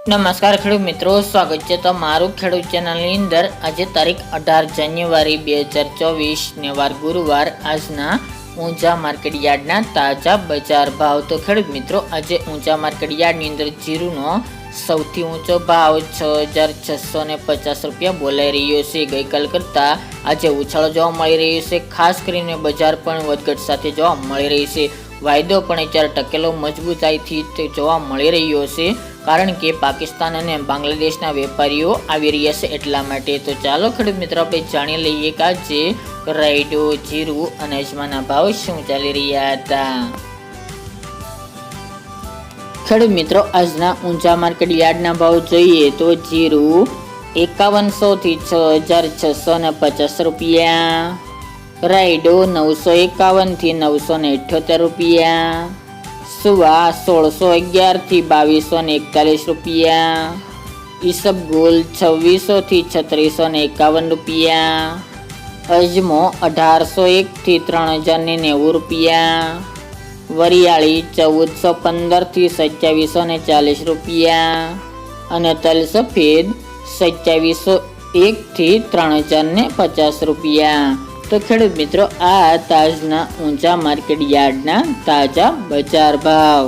નમસ્કાર ખેડૂત મિત્રો, સ્વાગત છે તમારું ખેડૂત ચેનલની અંદર। આજે તારીખ 18 જાન્યુઆરી 2024 ને વાર ગુરુવાર। આજના ઊંઝા માર્કેટ યાર્ડના તાજા બજાર ભાવ। તો ખેડૂત મિત્રો, આજે ઊંઝા માર્કેટ યાર્ડની અંદર જીરુનો સૌથી ઊંચો ભાવ 6,650 રૂપિયા બોલાઈ રહ્યો છે। ગઈકાલ કરતાં આજે ઉછાળો જોવા મળી રહ્યો છે। ખાસ કરીને બજાર પણ વધઘટ સાથે જોવા મળી રહી છે। વાયદો પણ અત્યારે ટકેલો મજબૂતાઈથી જોવા મળી રહ્યો છે, કારણ કે પાકિસ્તાન અને બાંગ્લાદેશના વેપારીઓ આવી રહ્યા છે એટલા માટે। તો ચાલો ખેડૂત મિત્રો, આપણે જાણી લઈએ કે આજે રાયડો, જીરું અને અજમાના ભાવ શું ચાલી રહ્યા હતા। ખેડૂત મિત્રો, આજના ઊંઝા માર્કેટ યાર્ડના ભાવ જોઈએ તો જીરું 5100 થી 6,650 રૂપિયા, રાયડો 951 થી 978 રૂપિયા, સુવા 1611 થી 2241 રૂપિયા, ઈસબગુલ 2600 થી 3651 રૂપિયા, અજમો 1801 થી 3090 રૂપિયા, વરિયાળી 1415 થી 2740 રૂપિયા અને તલ સફેદ 2701 થી 3050 રૂપિયા। તો ખેડૂત મિત્રો, આ તાજના ઊંઝા માર્કેટ યાર્ડના તાજા બજાર ભાવ।